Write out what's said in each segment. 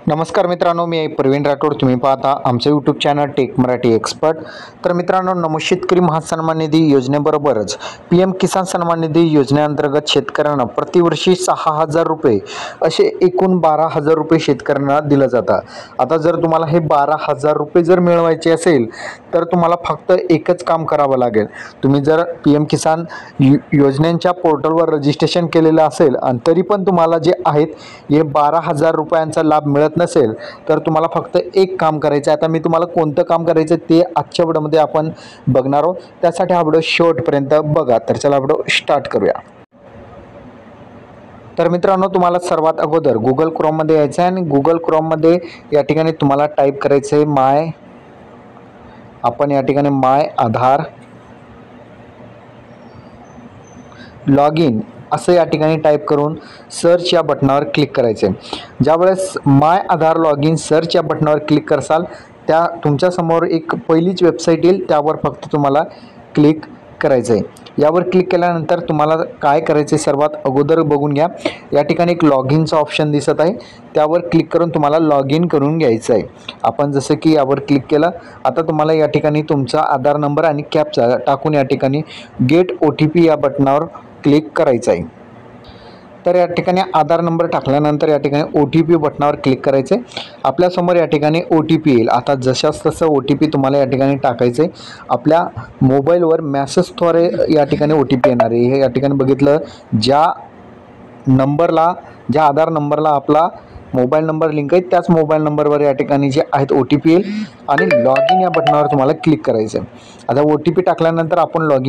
नमस्कार मित्रांनो, मी प्रवीण राठोड. तुम्ही पाहता आमचं YouTube channel tech Marathi expert. तर मित्रांनो, नमो शेतकरी महासन्मान निधी योजनेबरोबरच पी एम किसान सन्मान निधी योजनेअंतर्गत शेतकऱ्यांना प्रतिवर्षी 6,000 रुपये असे एकूण 12,000 रुपये शेतकऱ्यांना दिलं जातं. आता जर तुम्हाला हे 12,000 रुपये जर मिळवायचे असेल तर तुम्हाला फक्त एकच काम करावं लागेल. तुम्ही जर पी एम किसान योजनेच्या पोर्टलवर रजिस्ट्रेशन केलेलं असेल आणि तरी पण तुम्हाला जे आहेत हे 12,000 रुपयांचा लाभ मिळत नसेल तर तुम्हाला फक्त एक काम करायचं आहे. आता मी तुम्हाला कोणतं काम करायचं ते आजच्या व्हिडिओमध्ये आपण बघणार आहोत. त्यासाठी हा व्हिडिओ शेवटपर्यंत बघा. तर चला व्हिडिओ स्टार्ट करूया. तर मित्रांनो, तुम्हाला सर्वात अगोदर गुगल क्रोममध्ये यायचं आहे आणि गुगल क्रोममध्ये या ठिकाणी तुम्हाला टाईप करायचं आहे आपण या ठिकाणी माय आधार लॉग इन असं या ठिकाणी टाईप करून सर्च या बटनावर क्लिक करायचे. ज्यावेळेस माय आधार लॉग इन सर्च या बटनावर क्लिक करसाल त्या तुमच्यासमोर एक पहिलीच वेबसाईट येईल. त्यावर फक्त तुम्हाला क्लिक करायचं आहे. यावर क्लिक केल्यानंतर तुम्हाला काय करायचं आहे सर्वात अगोदर बघून घ्या. या ठिकाणी एक लॉग इनचा ऑप्शन दिसत आहे. त्यावर क्लिक करून तुम्हाला लॉग इन करून घ्यायचं आहे. आपण जसं की यावर क्लिक केलं, आता तुम्हाला या ठिकाणी तुमचा आधार नंबर आणि कॅप्चा टाकून या ठिकाणी गेट OTP या बटनावर क्लिक करायचं आहे. तर या ठिकाणी आधार नंबर टाकल्यानंतर या ठिकाणी OTP बटनावर क्लिक करायचं आहे. आपल्यासमोर या ठिकाणी OTP येईल. आता जशास तसं OTP तुम्हाला या ठिकाणी टाकायचं आहे. आपल्या मोबाईलवर मॅसेजद्वारे या ठिकाणी OTP येणार आहे. हे या ठिकाणी बघितलं, ज्या आधार नंबरला आपला मोबाईल नंबर लिंक आहे त्याच मोबाईल नंबरवर या ठिकाणी जे आहेत OTP येईल आणि लॉग इन या बटनावर तुम्हाला क्लिक करायचं आहे. आता OTP टाकल्यानंतर आपण लॉग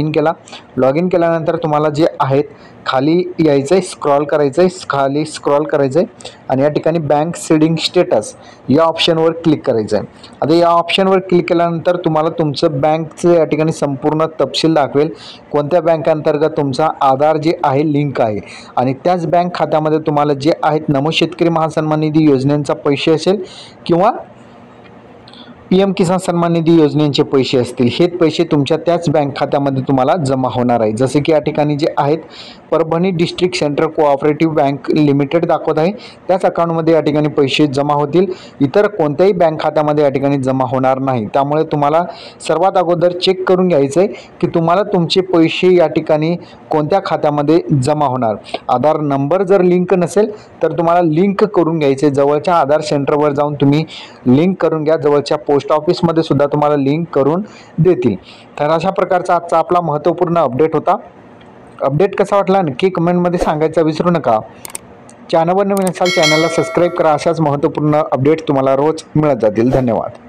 इन केल्यानंतर तुम्हाला जे आहेत खाली यायचं आहे, स्क्रॉल करायचं आहे, खाली स्क्रॉल करायचं आहे आणि या ठिकाणी बँक सीडिंग स्टेटस या ऑप्शनवर क्लिक करायचं आहे. आता या ऑप्शनवर क्लिक केल्यानंतर तुम्हाला तुमचं बँकचं या ठिकाणी संपूर्ण तपशील दाखवेल. कोणत्या बँकेअंतर्गत तुमचा आधार जे आहे लिंक आहे आणि त्याच बँक खात्यामध्ये तुम्हाला जे आहेत नमो शेतकरी महासन्मान निधी योजनेचा पैसे असेल किंवा PM किसान सन्मान निधी योजनेचे पैसे असतील, हे पैसे तुमच्या त्याच बँक खात्यामध्ये तुम्हाला जमा होणार आहे. जसे की या ठिकाणी जे आहेत Parbhani district central cooperative bank limited दाखवत आहे त्याच अकाउंटमध्ये या ठिकाणी पैसे जमा होतील. इतर कोणत्याही बँक खात्यामध्ये या ठिकाणी जमा होणार नाही. त्यामुळे तुम्हाला सर्वात अगोदर चेक करून घ्यायचं आहे की तुम्हाला तुमचे पैसे या ठिकाणी कोणत्या खात्यामध्ये जमा होणार. आधार नंबर जर लिंक नसेल तर तुम्हाला लिंक करून घ्यायचे. जवळच्या आधार सेंटरवर जाऊन तुम्ही लिंक करून घ्या. जवळच्या पोस्ट ऑफिसमध्ये सुद्धा तुम्हाला लिंक करून देतील. तर अशा प्रकारचा आजचा आपला महत्त्वपूर्ण अपडेट होता. अपडेट कसा वाटला नक्की कमेंटमध्ये सांगायचं विसरू नका. चॅनलवर नवीन असाल चॅनलला सबस्क्राईब करा. अशाच महत्त्वपूर्ण अपडेट तुम्हाला रोज मिळत जातील. धन्यवाद.